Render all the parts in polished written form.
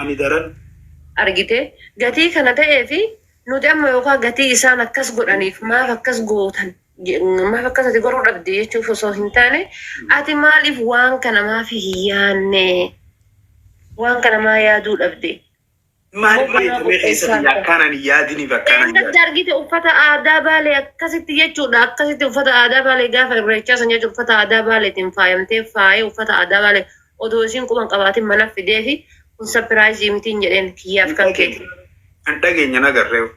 Ani daran. Argite gatii kana ta'ee fi nuti amma yookaan gatii isaan akkas godhaniif maaf akkas gootan maaf akkas ati goruu dhabde jechuuf osoo hin taane ati maaliif waan kana maaf hin yaanne waan kana maa yaaduu dhabde. Maaliif keessatti akkanaan yaadiniif akkanaan yaadde. Argite uffata aadaa baalee akkasitti jechuudha akkasitti uffata aadaa baalee gaafa irreechaa san jechuudha uffata aadaa baaleetiin faayamtee faayee uffata aadaa baalee odoo isiin quban qabaatiin mana fidee fi kun sapiraayizii mitiin jedheen kiyyaaf kan keeti. An dhageenya nagarreewu.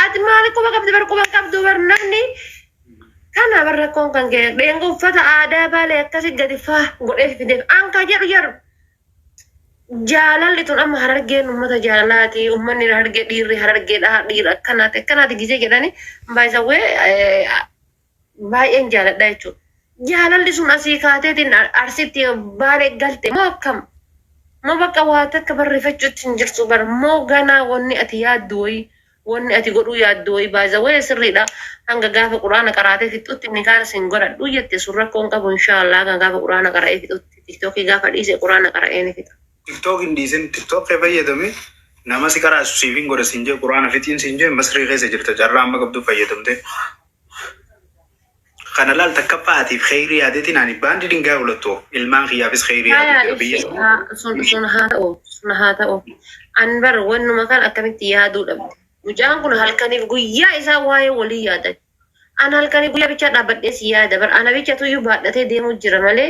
Ati maali quba qabdi bar quba qabdu bar namni kana bar rakkoon kan kee dheenga uffata aadaa baalee akkasi gadi faa godhee fideef anka jedhu jedhu jaalalli tun amma harargeen ummata jaalalaati ummanni harargee dhiirri harargeedha dhiira akkanaati gisee jedhani baay'isawwee baay'een jaaladha jechuudha. Jaalalli sun asii kaateetiin arsitti baalee galte moo akkam? Moo bakka waa takka barreeffachuutti hin jirtu bar moo ganaa wanni ati yaaddu wayii wanni ati godhuu yaaddu wayii baay'isawwee sirriidha hanga gaafa quraana qaraatee fixutti inni kaan isin godhadhu jette sun rakkoon qabu inshaallah kan gaafa quraana qara'ee fixutti tiktookii gaafa dhiise quraana qara'ee ni fixa. TikTok indisin TikTok fayyadame nama si karaa siifin godha sinjee quraana fitiin sinjee masrii keessa jirta jarraa amma qabdu fayyadamte. Kana laal takka faatiif khayrii yaadeetiin ani baandi dingaa ulatoo ilmaan kiyyaafis khayrii yaaduu biyya. Sun haa ta'u. An bar wannuma kan akkamitti yaaduu dhabde. Mucaan kun halkaniif guyyaa isaa waa'ee walii yaadan. An halkanii guyyaa bichaa dhaabbadhee si yaada bar ana bicha tuyyuu baadhatee deemuu jira malee.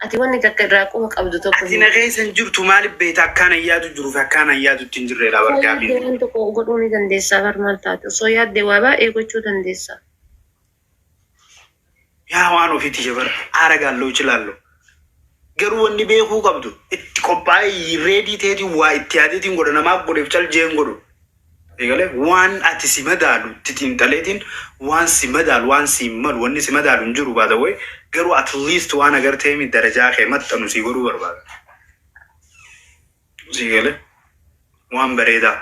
Ati wanni takka irraa quba qabdu tokko. Ati nageessan jirtu maaliif beekta akkaan yaadu jiruuf akkaan yaadu ittiin jirreedha bargaabii. Waan tokko godhuu ni dandeessaa bar maal taate osoo yaadde waa baay'ee gochuu dandeessaa. Yaa waan ofiiti jabar aara gaalloo ilaallu. Garuu wanni beekuu qabdu itti qophaa'ee reedii ta'eetiin waa itti yaadeetiin godha namaaf godheef caljeen godhu. Egalee waan ati si madaalu titiin dhaleetiin waan si madaalu waan si malu wanni si madaalu hin jiru baata wayi garuu at least waan agartee mi darajaa kee maxxanu si godhuu barbaada. Egalee waan bareedaa.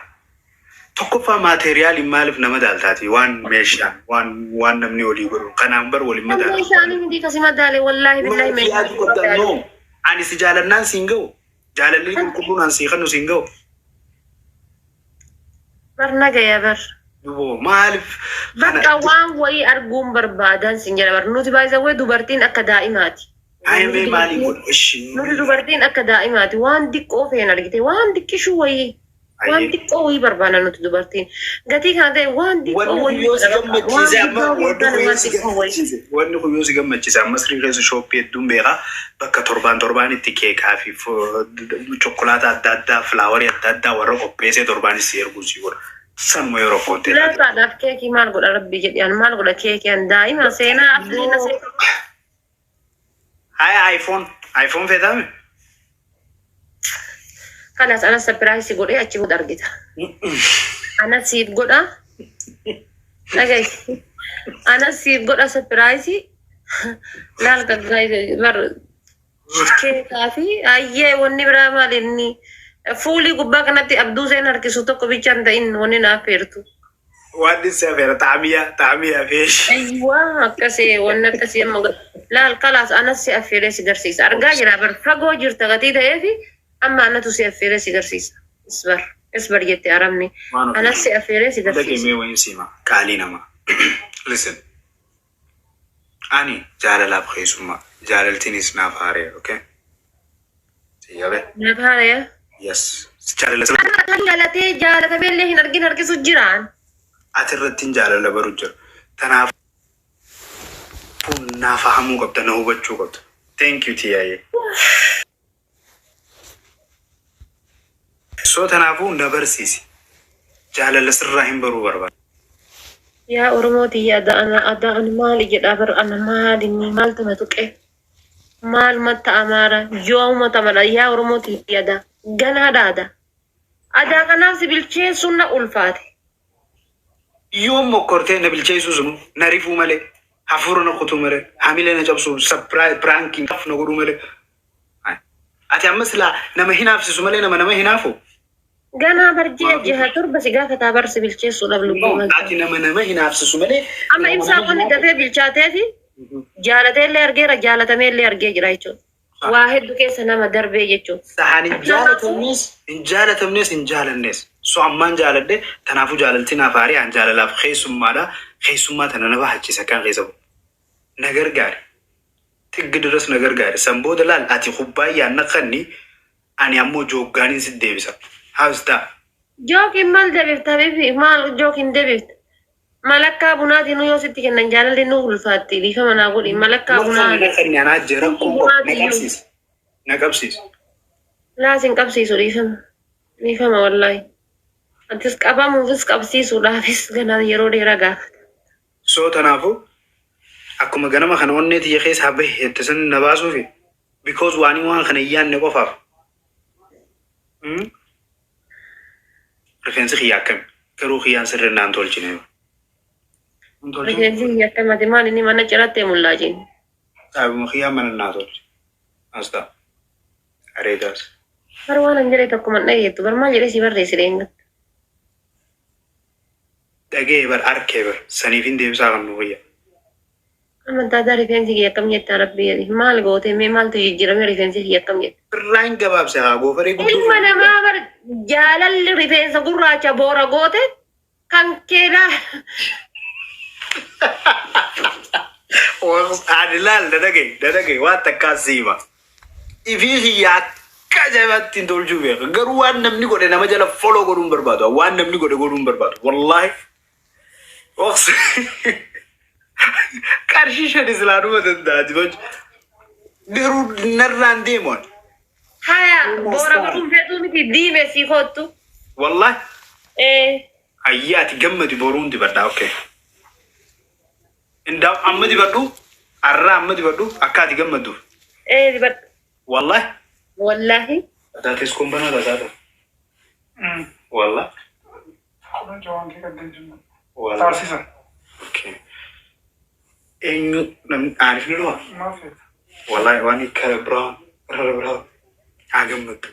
Tokkoffaa maateriyaaliin maaliif nama daaltaati waan meeshaan waan namni olii godhu kanaan bar waliin madaalu. Meeshaan miti kasi madaale wallaahi billahi meeshaan. Ani si jaalannaan siin ga'u jaalalli qulqulluun an sii kannu siin ga'u. Barna gaya bar. Maaliif. Bakka waan wayii arguun barbaadan sin jedha bar nuti baay'isawwee dubartiin akka daa'imaati. Aayimee maaliif godhu ishii. Nuti dubartiin akka daa'imaati waan diqqoo feen argite waan diqqishuu wayii. Waan diqqoo wayii barbaada nuti dubartiin. Gatii kana ta'e waan diqqoo wayii. Wanni kun yoo si gammachiise ammas riireessu shooppii hedduun beekaa bakka torbaan itti keekaa fi chokkolaataa adda addaa filaawarii adda addaa warra qopheessee torbaanis si erguu si godha. Sanuma yeroo koottee. Filaataadhaaf keekii maal godha rabbi jedhiyaan maal godha keekii an daa'ima seenaa afriina seenaa. Haya iPhone feetame. Kanas anas sapiraayisii godhee achi booda argita. Anas siif godha. Dhagahi. Anas siif godha sapiraayisii. Laal gaggaayii bar keekaa fi ayyee wanni biraa maal inni fuulii gubbaa kanatti abduu seen harkisu tokko bichaan ta'in wanni naaf feertu. Wanni si afeera taamiyaa feeshi. Ayyuwaa akkasii wanni akkasii amma laal kalaas anas si affeeree si garsiisa. Argaa jira bar fagoo jirta gatii ta'ee fi amma anatu si affeeree si garsiisa. Isbar jette arabni. Anas si affeeree si garsiisa. Dhaqee mee wayin siima qaalii nama. Listen. Ani jaalalaaf keessummaa jaalaltiinis naaf haaree okay? Siyaabee. Naaf haaree? Yes. Jaalatamee illee hin argin harkisu jiraan. Ati irratti hin jaalala baruu jira. Tanaaf naaf fahamuu qabda na hubachuu qabda. Thank you Tiyaayee. So tanaafuu na barsiisi. Jaalala sirraa hin baruu barbaada. Yaa Oromooti adaan maali jedhaa bar ana maalinni maaltu na tuqe maal matta amaara yoo uummata mala yaa Oromooti adaa ganaadha adaa kanaaf si bilcheessuun na ulfaate. Yoo mokkortee na bilcheessuu sunu na rifuu malee hafuura na kutuu malee hamilee na cabsuu piraankiin na godhuu malee. Ati ammas laa nama hinaafsisu malee nama hinaafu. Ganaa barjee jiha turba si gaafataa barsi bilcheessuudhaaf lubbuu. Ati nama hinaafsisu malee. Amma ibsaa wanni dafee bilchaatee fi jaalateellee argeera jaalatamee argee jira jechuudha. واحد كيس أنا ما دربي يجو سهان إن جالتنيس سو أمان جالده تنافو جالتنا فاري عن جاللاف خيسوم ماذا خيسوم ما تنانا بحكي سكان خيسو نجار جاري تقدرس نجار جاري سامبو دلال أتي خبايا نقني أنا أمو جوغاني سيد ديبسا هاوس دا جوك مال دبيت حبيبي مال جوك دبيت ملكا بنادي نو يوسيتي كن جالل دي نو الفاتي دي فما نقول ملكا بنادي نقني أنا جرا كومبو نقبسيس لازم قبسيسو دي فما والله أنتس قبا موفس قبسيسو لافيس غنا يرو دي رغا سو تنافو أكو مغانا ما خان وني تي خيس حبه يتسن نباسو في because واني وان خان يان نكو فاف رفين سخي ياكم كرو خيان سرنا انتول جنيو رجل يكما دي مالي ني مانا جراتي ملاجين أبو مخيا من الناتول أصدا أريداس بروانا نجري تكو من نيتو برما جري سي بري سرينغت دقي بر أركي بر سنيفين ديبسا غنوغيا أما دادا رفينسي يكم يتا ربي يدي مال غوتي مي مال تجيجيرا مي رفينسي يكم يتا راين قباب سيها غوفري قدو إلما نما بر جالل رفينسا قراچا بورا غوتي كان كيدا عدلال ددقي واتكاسيبا إفيه ياكا تندول جوبي غرو وان نمني قد نما جالا فولو قدون بربادو وان نمني قد قدون بربادو والله وقص كارشي شدي سلانو مدن داج بج غرو نران ديمون هيا بورا غدون فيتو متي ديمي سي خوتو والله إيه أياتي جمدي بورون دي بردا أوكي إن دام أمدي بردو أرى أمدي بردو أكادي جمدو إيه دي برد والله والله ده تسكون بنا ده زاده والله والله اوكي إنه عارف نلوا ما في والله واني كبران برا أجمد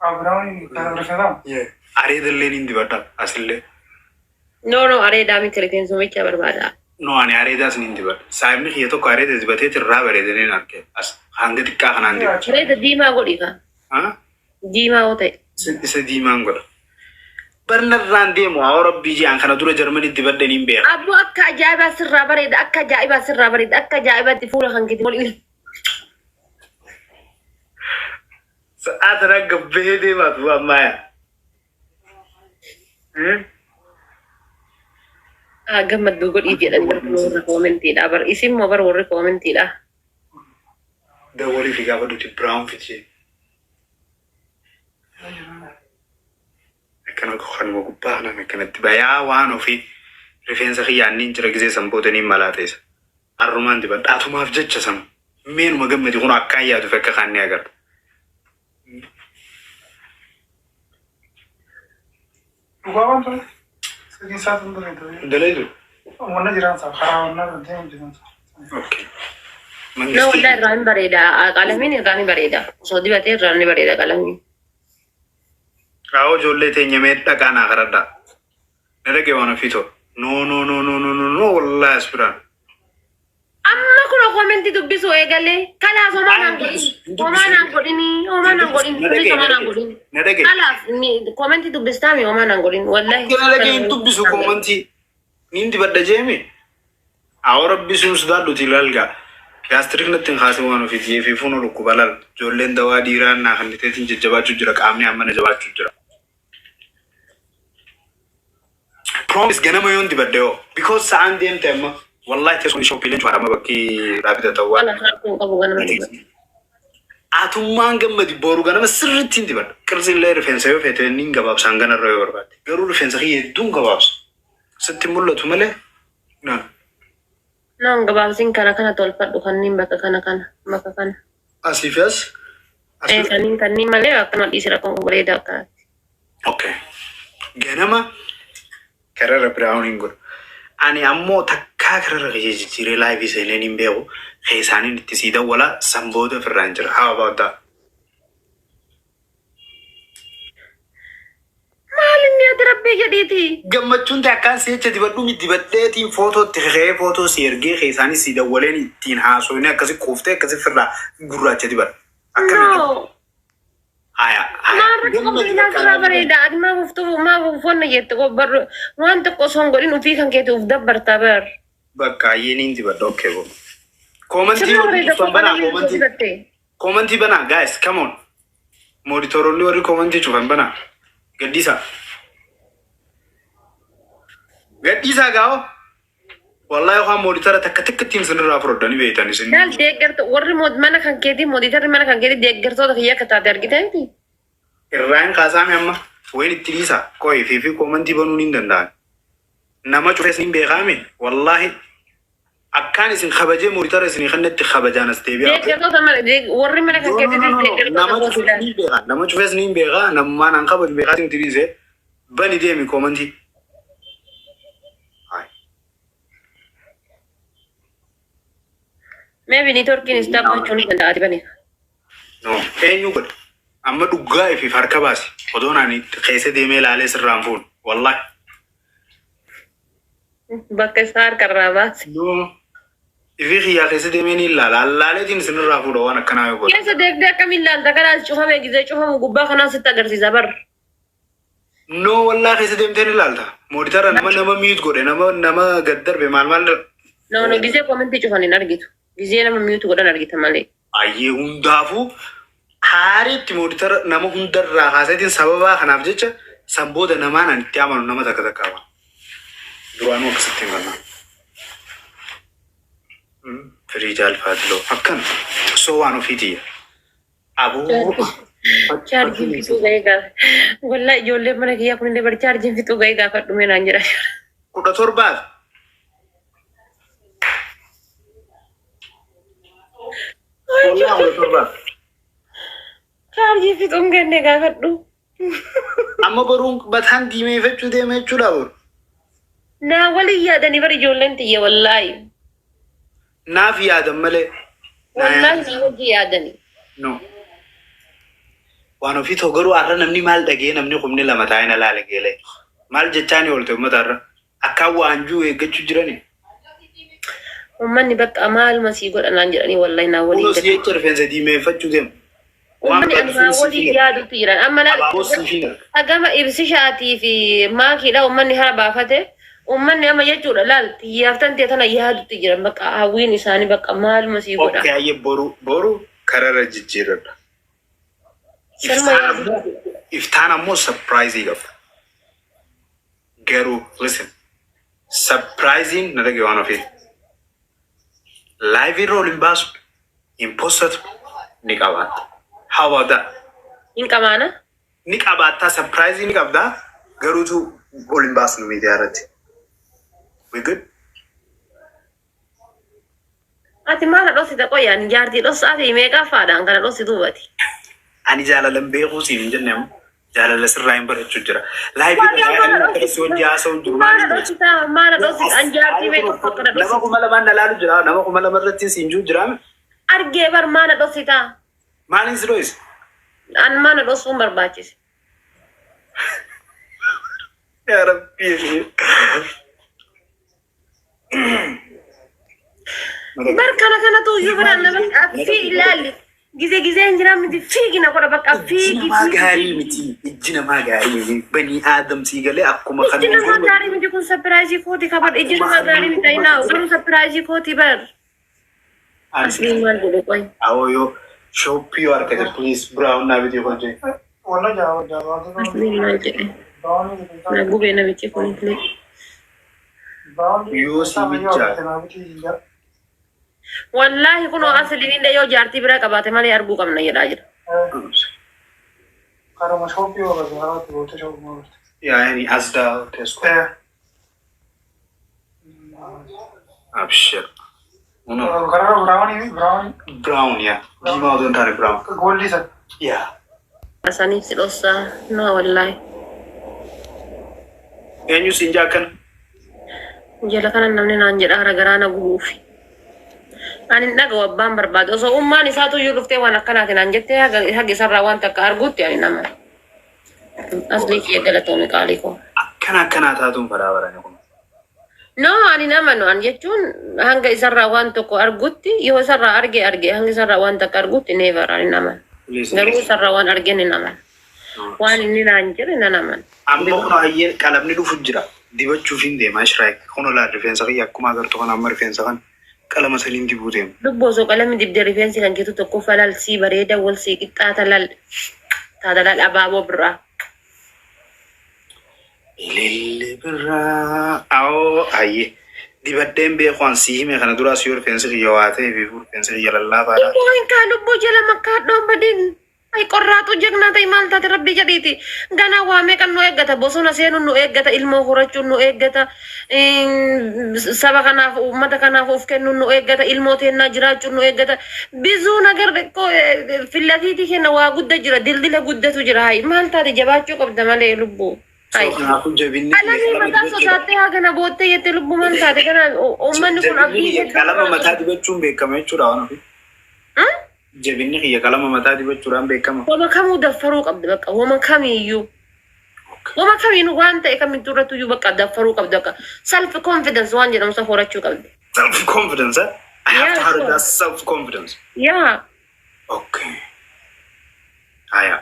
أبراهيم كذا كذا يه أريد اللي نندي بطل أصله نو أري دامي تلفين سومي كبر بعدا نو أنا أريد أس نندي بطل سايبني خير تو كاري تزبطه ترى بريد نين أركي أس هانغ تكا خناندي أري ديما غوليكا ها ديما أوتي سديما غول برنران ديمو أورب بيجي أنخنا دورة جرماني تبرد نيم بير أبو أكا جايبة سر بريد أكا جايبة سر بريد أكا جايبة تفول خنكتي مولي سأتنا قبه دي ما تبغى مايا أجمد دوغل إيجي لأن بركور كومنتي لا بر اسم ما بر ور كومنتي لا ده ولي في قابل دوتي براون فيتي كنا خان مقبانا مكنا تبايا وانو في رفين سخي يعني نجرا جزي سنبوتني ملاتيس الرومان دي بات أتو ما في جتش سم مين مقام دي خونو أكاين يادو فكا خاني أغر Bukan apa? Sedih satu untuk itu. دليلو Mana jiran sah, karena mana dia jiran sah. اوكي لا والله الران بريدة قلمين الران بريدة صدي بتي الران بريدة قلمين راو جولي تيني ميت تاكانا غردا نرجع وانا فيتو نو والله اسبران أما كنا كومنتي تبصوا إيه قالي كلا سوما نقوليني وما نقولين نرجع كلا كومنتي تبستامي وما نقولين والله كنا لقي انتو بسو كومنتي نيندي بدا جيمي أو ربي سوسدا لو تلالغا كاستريك نتن خاصه وانا فيتي في فونو لو كبالال جولين دوا ديران نا خندتين ججباچو جرا قامني امنه جباچو جرا promise ganama yondi badeo because saan dem tema wallahi teso show pilen chwara mabaki rabita tawa أنا خاطر أبو غنم atumman gamadi boru ganama sirritin di bad kirsin le reference yo fete ninga bab sangana royo barbat garu reference khiye dunga babs settimullo tumale na نعم قبابسين كنا تولفت وخنين بكا كنا asifas إيه كنين مالي أكتر ما يصير أكون بريدة كا okay ganama karara browning gur ani ammo takka karara geji jire live is lenin beo khaysani nitisida wala samboda franger how about that مالني أدربي جدي godhiiti. Gammachuun ta'e akkaan seecha dibadhu dibadheetiin footoo si ergee keessaanis si dawwaleen ittiin haasofne akkasi kuuftee akkasi firraa gurraacha dibadha. No. Haya. Maarra qophiidhaa irraa bareeda. Ati maa buufanna jette barru waan tokko osoo hin godhin ofii kan keetti uf dabbartaa bar. Bakka yeeniin dibadha okkee bo. Komantii banaa guys come on. Monitoroonni warri komantii cufan banaa. Gaddisaa. Gaddisaa gaa'o. Wallahi waan monitara takka ittiin sinirraa fudhatanii beektan isin. Daal deeggarta warri mana kan keetii monitarri mana kan keetii deeggartoota kiyya akka taate argiteenti. Irraan kaasaame amma wayin itti dhiisa qo'ee fi komantii banuun hin danda'an. Nama cufees hin beekame wallahi akkaan isin kabajee monitara isin kannatti kabajaan as deebi'a. Deeggartoota warri mana kan keetii deeggartoota. Nama cufees hin beekaa namummaan an kabaju beekaa isin itti dhiise bani deemi komantii. Maybe networking is taphachuu hin danda'ati bane. No, eenyu godha. Amma dhugaa fi harka baasi. Odoo naani keessa deemee ilaalee sirraan fuun. Wallahi. Bakka isaa harkarraa baasi. No. Ifi xiyyaa keessa deemee ni ilaala. Allaaleetiin sinirraa fuudha waan akkanaa yoo godha. Keessa deegdee akkamiin ilaalta kanaas cufame gizee cufamu gubbaa kanaan sitti agarsiisa bar. No, wallahi keessa deemtee ni ilaalta. Monitara nama miit godhe nama gad darbe maal. No, gizee komentii cufan hin argitu. Gizee nama miitu godhan argita malee. Ayyee hundaafuu haariitti monitara nama hundarraa kaaseetiin sababaa kanaaf jecha sanbooda namaan an itti amanu nama takka qaba. Duraanuu akkasitti hin gannaa. Firii jaalfaatiloo akkan osoo waan ofiitiyya. Abuu. Chaarjiin fixuu ga'ee gaafa. Wallahi ijoolleen mana kiyyaa kun illee bari chaarjiin fixuu ga'ee gaafa dhumee naan jedha. 17. Chaarjii fixuun kennee gaafadhu. Amma baruun bataan diimeeffachuu deema jechuudha boru. Naa waliin yaadanii bari ijoolleen tiyya wallaahi. Naaf yaadan malee. Wallaahi naa wajji yaadanii. No. Waan ofii ta'u garuu har'a namni maal dhagee namni qubni lama taa'ina laala geelee. Maal jechaani oolte uummata har'a akkaan waanjuu eeggachuu jirani. Uummanni bakka maal masii godhanaan jedhanii wallaahi naa waliin. Kunuus jecha rifeensa diimeeffachuu deema. Uummanni anaa waliin yaadutu jiran. Amma hagama ibsishaatii fi maakiidha uummanni hara baafate. Uummanni amma jechuudha laal xiyyaaftan ta'e tana yaadutu jiran bakka hawwiin isaanii bakka maal masii godha. Okkee ayyee boru kararra jijjiirradha. Iftaan ammoo surprisii qaba. Garuu listen surprising na dhagee waan ofii. Live irra ol hin baasu hin postatu ni qabaata. How about that? Hin qabaana? Ni qabaata surprising ni qabda garuutu ol hin baasu nu miidiyaa irratti. We good? Ati maala dhoosita qoyaan jaartii dhoosaati meeqaa faadhaan kana dhoositu bati. Ani jaalalan beekuu siin hin jenne ammoo jaalala sirraa hin barachuu jira. Live irra keessi wajji haasa'u jiru. Maala dhoosita an jaartii beeku akkana dhoosita. Nama 2,000 na laalu jira. Nama 2,000 irratti siin jiru jira. Argee bar maala dhoosita. Maaliin si dhoose? An maala dhoosuun barbaachise. Yaa Rabbii. Kana tuuyyuu biraan nama fi ilaalli. Gizee jira miti fiigina godha bakka fiigi. Maa gaarii miti. Ijji namaa gaarii banii aadam sii galee akkuma kan. Ijji namaa gaarii miti kun sapiraayizii kooti kabar. Ijji namaa gaarii miti ayinaa garuu sapiraayizii kooti bar. Asliin maal godhe qoy. Awoo yoo shooppii yoo argate please brown naa biti hojje. Wala jaa. Asliin maal jedhe. Na gubee namichi kun illee. Yoo si mijaa. Wallahi kuno asliin illee yoo jaartii bira qabaate malee arguu qabna jedhaa jira. Karama shooppii yoo gazaaraatti goota shooppii. Yani asdaa teessu. Abshir. Karama Brown ya. Diimaa otoo hin taane brown. Goldi san. Yeah. Asaniif si dhossaa no wallahi. Eenyu siin jaakkan? Jala kana namni naan jedha garagaraa na gubuufi. Ani dhagahu abbaan barbaade osoo ummaan isaatu iyyuu dhuftee waan akkanaati naan jettee haga isarraa waan takka arguutti ani nama. Aslii kiyya galatoome qaalii koo. Akkana taatuun fadhaa barane kun. No, ani nama no an jechuun hanga isarraa waan tokko argutti yoo isarraa arge hanga isarraa waan takka argutti never ani nama. Garuu isarraa waan arge ni nama. Waan inni naan jedhe na nama. Amma kun hayyee qalamni dhufu jira. Dibachuuf hin deema Ishraaq. Kun olaa rifeensa kiyya akkuma agartu kan amma rifeensa kan qalama saliin dibuu deema. Lubboo osoo qalamni dibde rifeensi kan keetu tokko falal sii bareeda wal sii qixxaata lal taata lal abaaboo biraa. Ililli biraa. Awoo hayyee. Dibaddeen beekuun sii hime kana duraa si rifeensi kiyya waa ta'eef rifeensi kiyya lallaafaadha. Lubboo hin kaa lubboo jala makkaa dhoon badin. Ay qorraatu jagnaa ta'e maal taate rabbi jedhiiti. Ganaa waamee kan nu eeggata bosona seenuun nu eeggata ilmoo horachuun nu eeggata saba kanaaf uummata kanaaf of kennuun nu eeggata ilmoo teennaa jiraachuun nu eeggata bizuu nagar ko fillafiitii kenna waa gudda jira dildila guddatu jira hayi maal taate jabaachuu qabda malee lubbuu. Qalami mataa sosaattee hagana boottee jette lubbuu maal taate kana uummanni kun abdii qalama mataa dibachuun beekama jechuudha waan ofi. Jabinni kiyya qalama mataa dibachuudhaan beekama. Wama kamuu daffaruu qabda bakka wama kamiiyyuu. Wama kamiin waan ta'e kamittuu irratti iyyuu bakka daffaruu qabda bakka self confidence waan jedhamu isa horachuu qabda. Self confidence, I have to have that self confidence. Yeah. Okay. Aya.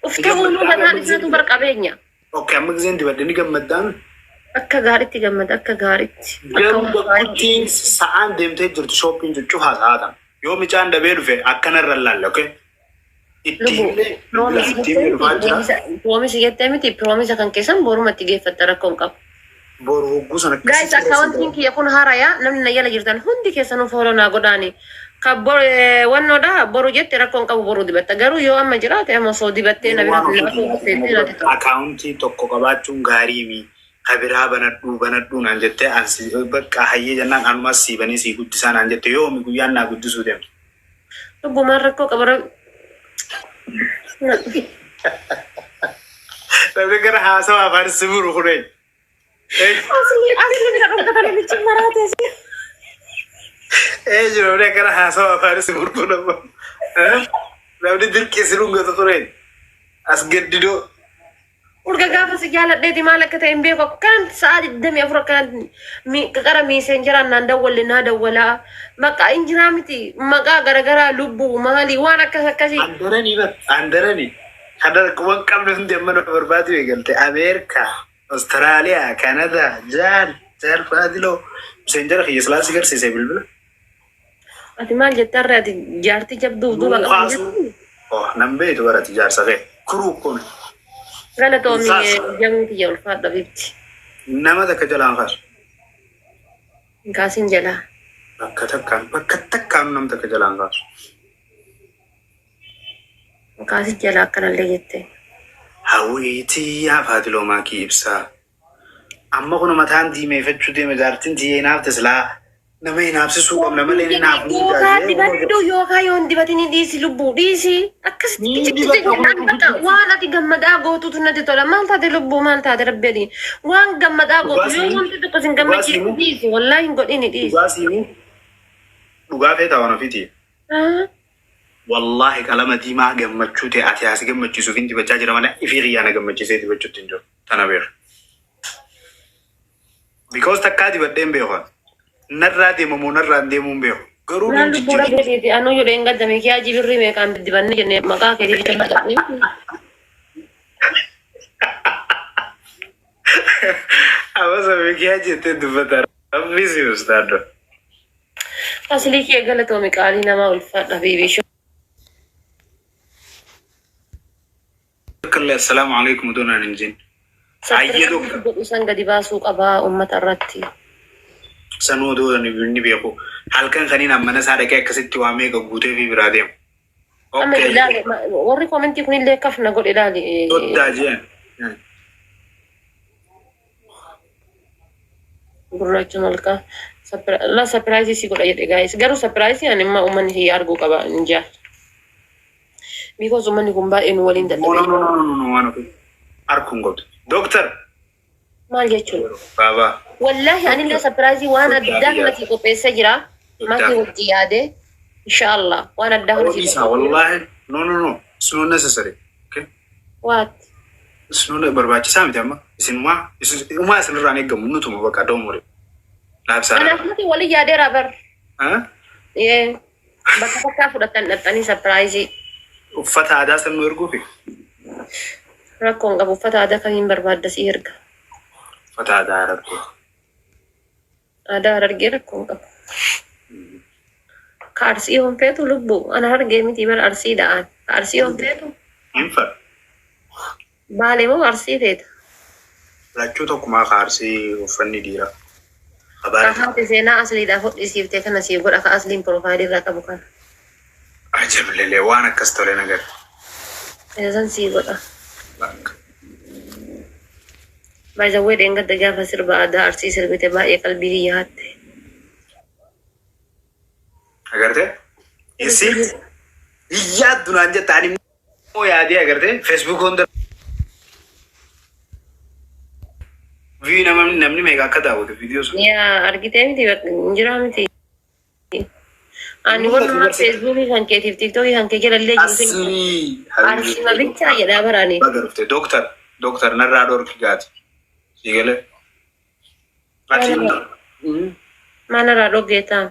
Of ta'uu nu gataan isaatu barqabeenya. Okay, amma giseen dibadde ni gammaddaan. Akka gaariitti gammada akka gaariitti. Garuu bakkuutiin sa'aan deemtee jirtu shopping jechuun haasa'aadha. Yoo micaan dabee dhufe akkanarra laalla, okay? Proomisi jettee miti proomisa kan keessan borumatti geeffatta rakkoo hin qabu. Boru hogguu sana Guys, akkaawwantiin kiyya kun haarayaa namni na jala jirtan hundi keessanuu fooloo naa godhaani. Ka wannoodha boru jette rakkoo hin qabu boru dibatta garuu yoo amma jiraate amma osoo dibattee na bira filatu. Akaawuntii tokko qabaachuun gaarii kabiraa banadhuu naan jettee ansi bakka hayyee jennaan anumas siibanii sii guddisaa naan jette yoo mi guyyaan naa guddisuu deemtu. Lubbumaan rakkoo qabara. Tapi gara haasawaa afaan siburu kuneen. Asli bira dhugata namichi maraate. Jiru gara haasawaa afaan siburu kuneen. Namni dirqisiruun gata kuneen. As gaddidoo. Urga gaafa si jaaladheeti maal akka ta'e hin beeku kan sa'a 24 kan qara messengeraan naan dawwalle naa dawwalaa bakka injiraa miti maqaa garagaraa lubbuu maali waan akkas akkasii. Andaranii kada kuwan qabnu hundi amma nama barbaadu eegalte Ameerikaa, Austraaliyaa, Kanadaa, Jaal Faadiloo messengera kiyya silaasi garsiise bilbila. Ati maal jettarre ati jaartii jabduuf duuba qabu. Nan beetu barati jaarsa kee kuruu kun. Galatoomii jamuuti yaa ulfaadha bifti. Nama takka jalaan faasu. Kaasin jalaa. Bakka takkaan nam takka jalaan faasu. Kaasin jalaa akkanallee jette. Hawwiitii yaa Faadiloo maakii ibsaa. Amma kun mataan diimeeffachuu deeme jaartiin diiyee naaf tasilaa nama hinaafsisuu qabna malee ni naaf Yookaan dibaddu yookaan yoon dibatini dhiisi lubbuu dhiisi. Akkasitti waan ati gammadaa gootutu natti tola. Maal taate lubbuu maal taate rabbeedhi. Waan gammadaa gootu yoo wanti tokko sin gammachiisu dhiisi. Wallaahi hin godhini dhiisi. Dhugaa feetaa waan ofiiti. Wallahi qalama diimaa gammachuu ta'e ati haasi gammachiisuuf hin dibachaa jira malee ifii xiyyaana gammachiisee dibachuutti hin jiru. Tana beeku. Because takkaa dibaddeen beeku. Narraa deemamoo narraan deemuun beeku. Garuu Naan lubbuu rabbeetiiti. Anuu yoo dheen gaddame kee ajii birrii meeqaan dibanne jennee maqaa keetii bitannaa ta'anii. Awwaasa beekiyaa jettee dubbata. Rabbi si ustaadho. Aslii kee galatoomi qaalii namaa ulfaadha beebee. Assalamu alaikum doonaan hin jenne. San gadi baasuu qabaa uummata irratti. Sanuu doon ni beeku. Halkan kaniin ammana isaa dhaqee akkasitti waa meeqa guutee fi biraa deemu. Amma ilaali warri komentii kunillee kafna godhe ilaali. Soddaa jeen. Gurraacha malkaa. La surprise si godha jedhe guys. Garuu surprise ani amma uummanni si arguu qaba hin jaal. Because uummanni kun baay'ee nu waliin dadhabee. No, waan ofi. Arguun godhu. Doctor. Maal jechuudha? Baba. Wallahi anillee surprise waan addaa kanatti qopheessee jira. Mati wajji yaade. Inshallah waan addaa kanatti. Wallahi. No. It's not necessary. Okay? What? Sunno barbaachisaa miti amma isinuma isinirraan eeggamu nutuma bakka doomore laabsaa Ana mati wali yaadera bar. ha Bakka bakka fudhatan dhattanii surprise. uffata aadaa san nu erguufi Rakkoon qabu uffata aadaa kan hin barbaadda si erga. uffata aadaa arabtu Aadaa harargee rakkoon qabu. Ka arsii hompeetu lubbu ana hargee miti bar arsii da'an. Ka arsii hompeetu hinfa baalee moo arsii feeta. lachuu tokkumaa kaarsii uffanni dhiira habaara Kahaati seenaa asliidhaaf hodhisiiftee kana sii godha ka asliin profaayilii irraa qabu kana. ajablelee waan akkas tole nagar Eesan sii godha. bakka Baay'ee deengadda gaafa sirba aadaa arsii sirbite baay'ee qalbii yaatte. agartee isi yaaddu naan jettaan immoo yaadee agartee feesbuuk hunda view namni meeqa akka daawwatu viidiyoo sun Yaa argitee miti injiraa miti. Ani walumaa feesbuukii kan keetiif tiiktookii kan kee jalallee jiru. asii Arsima bichaa jedhaa baraanii. agartee dooktar narraa dhorki gaati sigale Maal irraa dhoggeetaa?